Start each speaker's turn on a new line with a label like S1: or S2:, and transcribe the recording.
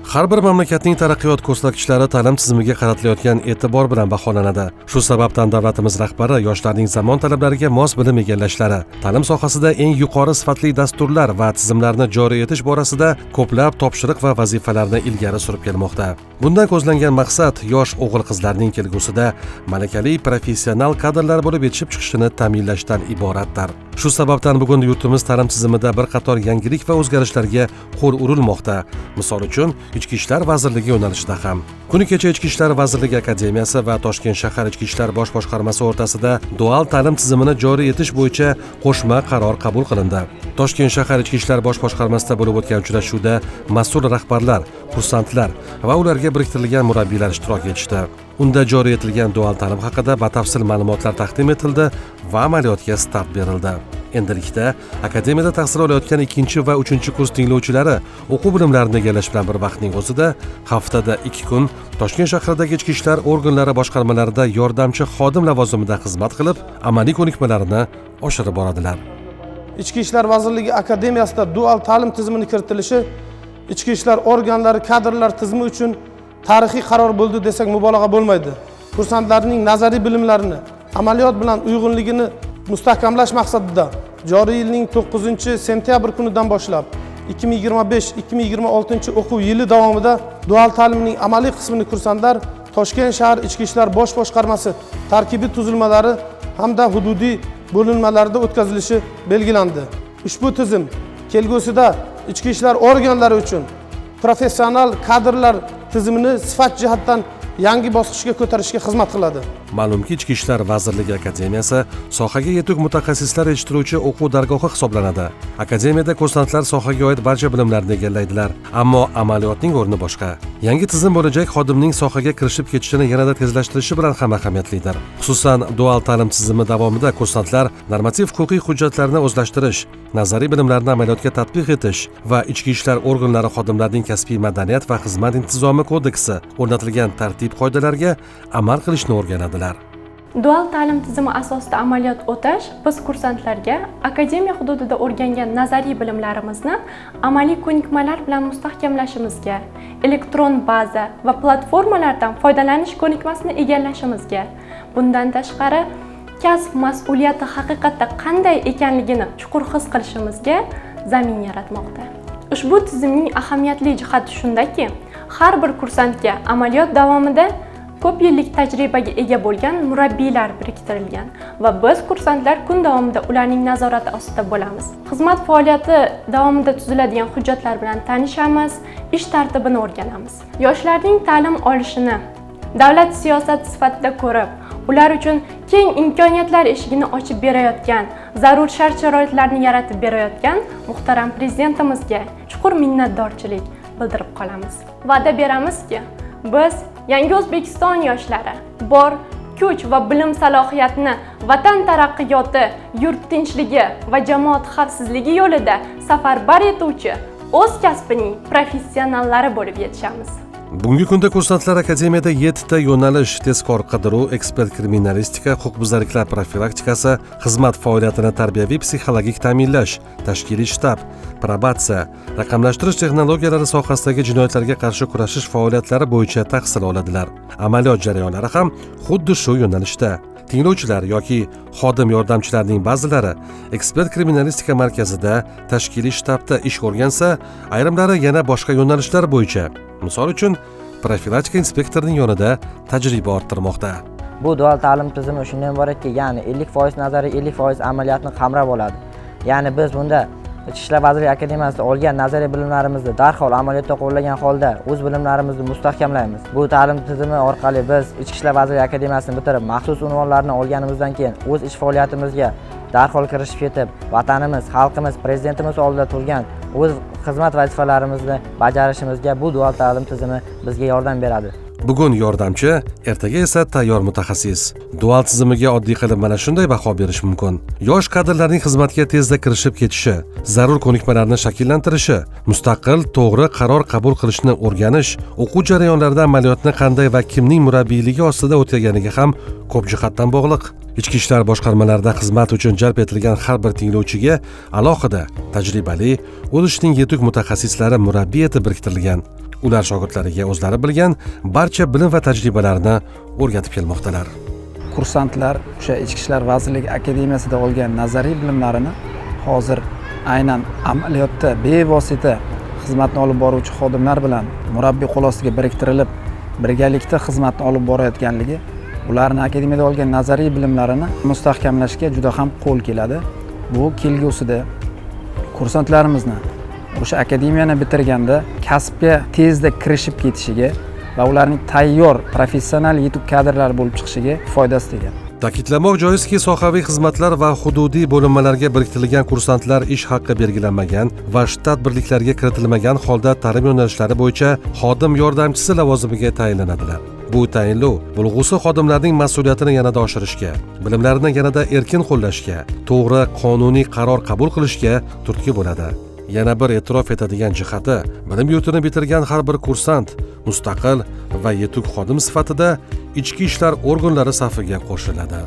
S1: Har bir mamlakatning taraqqiyot ko'rsatkichlari ta'lim tizimiga qaratilayotgan e'tibor bilan baholanadi. Shu sababdan davlatimiz rahbari yoshlarning zamon talablariga mos bilim egallashlari, ta'lim sohasida eng yuqori sifatli dasturlar va tizimlarni joriy etish borasida ko'plab topshiriq va vazifalarni ilgari surib kelmoqda. Bundan ko'zlangan maqsad yosh o'g'il-qizlarning kelgusida malakali professional kadrlar bo'lib yetishib chiqishini ta'minlashdan iboratdir. Shu sababdan bugun yurtimiz ta'lim tizimida bir qator yangilik va o'zgarishlarga qo'l urilmoqda. Misol uchun, Ichki ishlar vazirligi yo'nalishida ham. Kuni kecha Ichki ishlar vazirligi akademiyasi va Toshkent shahar ichki ishlar bosh boshqarmasi o'rtasida dual ta'lim tizimini joriy etish bo'yicha qo'shma qaror qabul qilindi. Toshkent shahar ichki ishlar bosh boshqarmasida bo'lib o'tgan uchrashuvda mas'ul rahbarlar, kursantlar va ularga biriktirilgan murabbiylar ishtirok etishdi. Unda joriy etilgan dual ta'lim haqida batafsil ma'lumotlar taqdim etildi va amaliyotga start berildi. Endilikda akademiyada tahsil olayotgan 2 va 3 kurs tinglovchilari o'quv bilimlarini egallash bilan bir vaqtning o'zida haftada 2 kun Toshkent shahridagi ichki ishlar organlari boshqarmalarida yordamchi xodim lavozimida xizmat qilib, amaliy ko'nikmalarini oshirib boradilar.
S2: Ichki ishlar vazirligi akademiyasida dual ta'lim tizimini kiritilishi ichki ishlar organlari kadrlar tizimi uchun tarixiy qaror bo'ldi desak mubolag'a bo'lmaydi. Kursantlarning nazariy bilimlarini amaliyot bilan uyg'unligini mustahkamlash maqsadida joriy yilning 9-sentyabr kunidan boshlab 2025-2026 o'quv yili davomida dual ta'limning amaliy qismini kursantlar Toshkent shahar ichki ishlar bosh boshqarmasi tarkibiy tuzilmalari hamda hududiy bo'linmalarida o'tkazilishi belgilandi. Ushbu tizim kelgusida ichki ishlar organlari uchun professional kadrlar tizimini sifat jihatdan yangi bosqichga ko'tarishga xizmat qiladi.
S1: Ma'lumki, Ichki ishlar vazirligi akademiyasi sohaga yetuk mutaxassislar yetishtiruvchi o'quv dargohi hisoblanadi. Akademiyada kursantlar sohaga oid barcha bilimlarni egallaydilar, ammo amaliyotning o'rni boshqa. Yangi tizim bo'lajak xodimning sohaga kirishib ketishini yanada tezlashtirishi bilan ham ahamiyatlidir. Xususan, dual ta'lim tizimi davomida kursantlar normativ-huquqiy hujjatlarni o'zlashtirish, nazariy bilimlarni amaliyotga tatbiq etish va ichki ishlar organlari xodimlarining kasbiy madaniyat va xizmat intizomi kodeksi o'rnatilgan tartib-qoidalarga amal qilishni o'rganadi.
S3: Dual ta'lim tizimi asosida amaliyot o'tash biz kursantlarga akademiya hududida o'rgangan nazariy bilimlarimizni amaliy ko'nikmalar bilan mustahkamlashimizga, elektron baza va platformalardan foydalanish ko'nikmasini egallashimizga, bundan tashqari kasb mas'uliyati haqiqatda qanday ekanligini chuqur his qilishimizga zamin yaratmoqda. Ushbu tizimning ahamiyatli jihati shundaki, har bir kursantga amaliyot davomida ko'p yillik tajribaga ega bo'lgan murabbiylar biriktirilgan va biz kursantlar kun davomida ularning nazorati ostida bo'lamiz. Xizmat faoliyati davomida tuziladigan hujjatlar bilan tanishamiz, ish tartibini o'rganamiz. Yoshlarning ta'lim olishini davlat siyosati sifatida ko'rib, ular uchun keng imkoniyatlar eshigini ochib berayotgan, zarur shart-sharoitlarni yaratib berayotgan muhtaram prezidentimizga chuqur minnatdorchilik bildirib qolamiz. Va'da beramizki, biz Yangi O'zbekiston yoshlari bor kuch va bilim salohiyatini vatan taraqqiyoti, yurt tinchligi va jamoat xavfsizligi yo'lida safarbar etuvchi o'z kasbining professionallari bo'lib yetishamiz.
S1: Bugungi kunda kursantlar akademiyada 7 ta yo'nalish: tezkor qidiruv, ekspert kriminalistika, huquqbuzarliklar profilaktikasi, xizmat faoliyatini tarbiyaviy psixologik ta'minlash, tashkiliy shtab, probatsiya, raqamlashtirish texnologiyalari sohasidagi jinoyatlarga qarshi kurashish faoliyatlari bo'yicha tahsil oladilar. Amaliyot jarayonlari ham xuddi shu yo'nalishda. Tinglovchilar yoki xodim yordamchilarining ba'zilari ekspert kriminalistika markazida, tashkiliy shtabda ish o'rgansa, ayrimlari yana boshqa yo'nalishlar bo'yicha, misol uchun, profilaktika inspektorining yonida tajriba orttirmoqda.
S4: Bu dual ta'lim tizimi shundan iboratki, ya'ni 50% nazariy, 50% amaliyotni qamrab oladi. Ya'ni biz bunda Ichki ishlar vazirligi akademiyasida olgan nazariy bilimlarimizni darhol amaliyotda qo'llagan holda o'z bilimlarimizni mustahkamlaymiz. Bu ta'lim tizimi orqali biz Ichki ishlar vazirligi akademiyasini bitirib, maxsus unvonlarni olganimizdan keyin o'z ish faoliyatimizga darhol kirishib ketib, vatanimiz, xalqimiz, prezidentimiz oldida turgan o'z xizmat vazifalarimizni bajarishimizga bu dual ta'lim tizimi bizga yordam beradi.
S1: Bugun yordamchi, ertaga esa tayyor mutaxassis. Dual tizimiga oddiy qilib mana shunday baho berish mumkin. Yosh kadrlarning xizmatga tezda kirishib ketishi, zarur ko'nikmalarni shakllantirishi, mustaqil, to'g'ri qaror qabul qilishni o'rganish, o'quv jarayonlarida amaliyotni qanday va kimning murabbiyligi ostida o'tganiga ham ko'p jihatdan bog'liq. Ichki ishlar boshqarmalarida xizmat uchun jalb etilgan har bir tinglovchiga alohida tajribali, o'z ishining yetuk mutaxassislari murabbiy etib biriktirilgan. Ular shogirdlariga o'zlari bilgan barcha bilim va tajribalarni o'rgatib kelmoqdalar.
S5: Kursantlar o'sha Ichki ishlar vazirligi akademiyasida olgan nazariy bilimlarini hozir aynan amaliyotda bevosita xizmatni olib boruvchi xodimlar bilan murabbiy qo'l ostiga biriktirilib, birgalikda xizmatni olib borayotganligi ularni akademiyada olgan nazariy bilimlarini mustahkamlashga juda ham qo'l keladi. Bu kelgusida kursantlarimizni o'sha akademiyani bitirganda kasbga tezda kirishib ketishiga va ularning tayyor professional yetuk kadrlar bo'lib chiqishiga foydasi tegan.
S1: Ta'kidlamoq joizki, sohaviy xizmatlar va hududiy bo'linmalarga biriktirilgan kursantlar ish haqqi belgilanmagan va shtat birliklariga kiritilmagan holda ta'lim yo'nalishlari bo'yicha xodim yordamchisi lavozimiga tayinlanadilar. Bu tayinlov bo'lg'usi xodimlarning mas'uliyatini yanada oshirishga, bilimlarini yanada erkin qo'llashga, to'g'ri qonuniy qaror qabul qilishga turtki bo'ladi. Yana bir e'tirof etadigan jihati, bilim yurtini bitirgan har bir kursant mustaqil va yetuk xodim sifatida ichki ishlar organlari safiga qo'shiladi.